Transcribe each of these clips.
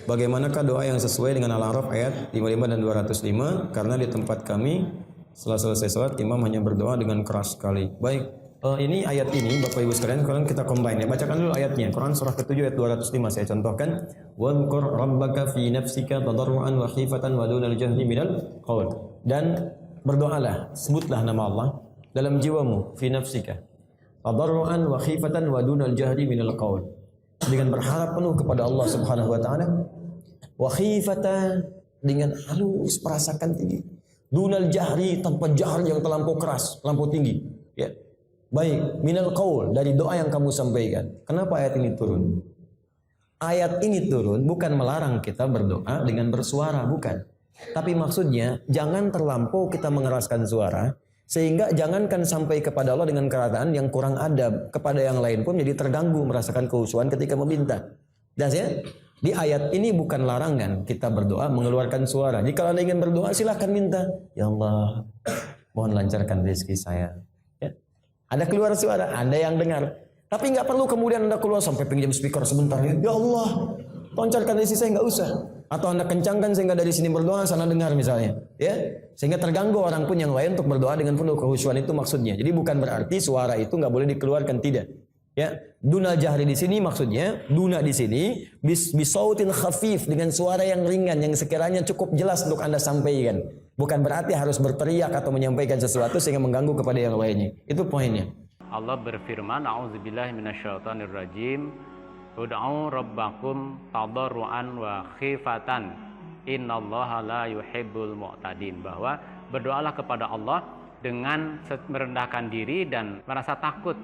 bagaimanakah doa yang sesuai dengan Al-A'raf ayat 55 dan 205? Karena di tempat kami setelah selesai sholat imam hanya berdoa dengan keras sekali. Baik, ini ayat ini Bapak Ibu sekalian, kalian kita combine ya. Bacakan dulu ayatnya. Quran surah ke-7 ayat 205 saya contohkan. Wadhkur rabbaka fi nafsika tadarruan wa khifatan wa dunal jahri minal qaul. Dan berdoalah, sebutlah nama Allah dalam jiwamu, fi nafsika tadarruan wa khifatan wa dunal jahri minal qaul. Dengan berharap penuh kepada Allah Subhanahu wa taala, wa khifatan dengan halus perasakan tinggi, dunal jahri tanpa jahar yang terlampau keras, terlampau tinggi, ya. Baik, minal qaul dari doa yang kamu sampaikan. Kenapa ayat ini turun? Ayat ini turun bukan melarang kita berdoa dengan bersuara, bukan. Tapi maksudnya jangan terlampau kita mengeraskan suara, sehingga jangankan sampai kepada Allah dengan keadaan yang kurang adab, kepada yang lain pun jadi terganggu merasakan kehusuan ketika meminta. Dan ya, di ayat ini bukan larangan kita berdoa mengeluarkan suara. Jika Anda ingin berdoa silahkan minta, ya Allah, mohon lancarkan rezeki saya. Ya. Ada keluar suara, ada yang dengar. Tapi nggak perlu kemudian Anda keluar sampai pinjam speaker sebentar. Ya Allah, lancarkan rezeki saya, nggak usah. Atau Anda kencangkan sehingga dari sini berdoa sana dengar misalnya, ya, sehingga terganggu orang pun yang lain untuk berdoa dengan penuh kehusuan, itu maksudnya. Jadi bukan berarti suara itu nggak boleh dikeluarkan, tidak, ya. Duna jahri di sini maksudnya, duna di sini bisautin khafif, dengan suara yang ringan yang sekiranya cukup jelas untuk Anda sampaikan. Bukan berarti harus berteriak atau menyampaikan sesuatu sehingga mengganggu kepada yang lainnya. Itu poinnya. Allah berfirman, a'udzubillahi minasyaitonirrajim. Ud'u rabbakum tadarruan wa khifatan innallaha la yuhibbul mu'tadin, bahwa berdoalah kepada Allah dengan merendahkan diri dan merasa takut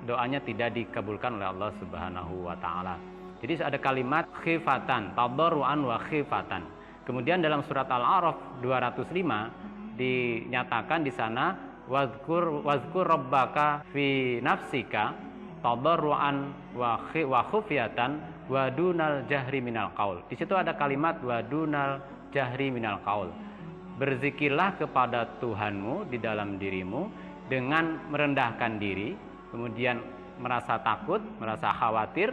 doanya tidak dikabulkan oleh Allah Subhanahu wa taala. Jadi ada kalimat khifatan, tadarruan wa khifatan. Kemudian dalam surat Al-A'raf 205 dinyatakan di sana wazkur rabbaka fi nafsika tadarruan wa khufyatan wa dunal jahri minal qaul. Di situ ada kalimat wa dunal jahri minal qaul. Berzikirlah kepada Tuhanmu di dalam dirimu dengan merendahkan diri, kemudian merasa takut, merasa khawatir,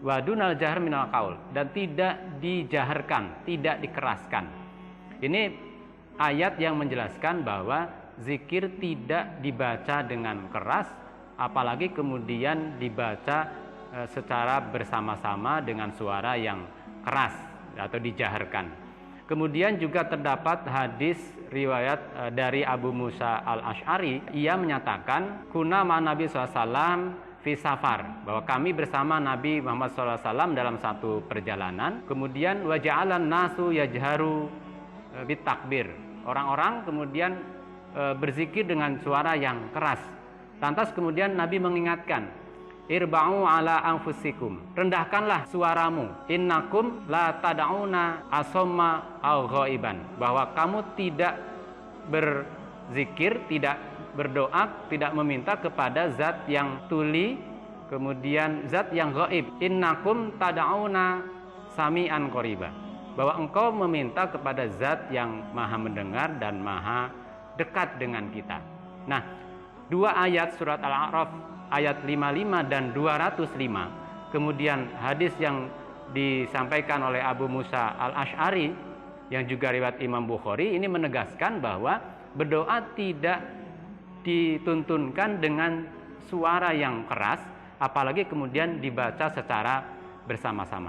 wa dunal jahri minal qaul, dan tidak dijaharkan, tidak dikeraskan. Ini ayat yang menjelaskan bahwa zikir tidak dibaca dengan keras, apalagi kemudian dibaca secara bersama-sama dengan suara yang keras atau dijaharkan. Kemudian juga terdapat hadis riwayat dari Abu Musa al-Ash'ari. Ia menyatakan, kuna ma Nabi SAW fi safar, bahwa kami bersama Nabi Muhammad SAW dalam satu perjalanan. Kemudian waja'alan nasu yajharu bitakbir. Orang-orang kemudian berzikir dengan suara yang keras. Lantas kemudian Nabi mengingatkan, irba'u ala anfusikum, rendahkanlah suaramu, innakum la tad'una asamma au ghaiban, bahwa kamu tidak berzikir, tidak berdoa, tidak meminta kepada zat yang tuli, kemudian zat yang gaib, innakum tad'una sami'an qariba, bahwa engkau meminta kepada zat yang maha mendengar dan maha dekat dengan kita. Nah, dua ayat surat Al-A'raf ayat 55 dan 205, kemudian hadis yang disampaikan oleh Abu Musa al-Ash'ari yang juga riwayat Imam Bukhari, ini menegaskan bahwa berdoa tidak dituntunkan dengan suara yang keras, apalagi kemudian dibaca secara bersama-sama.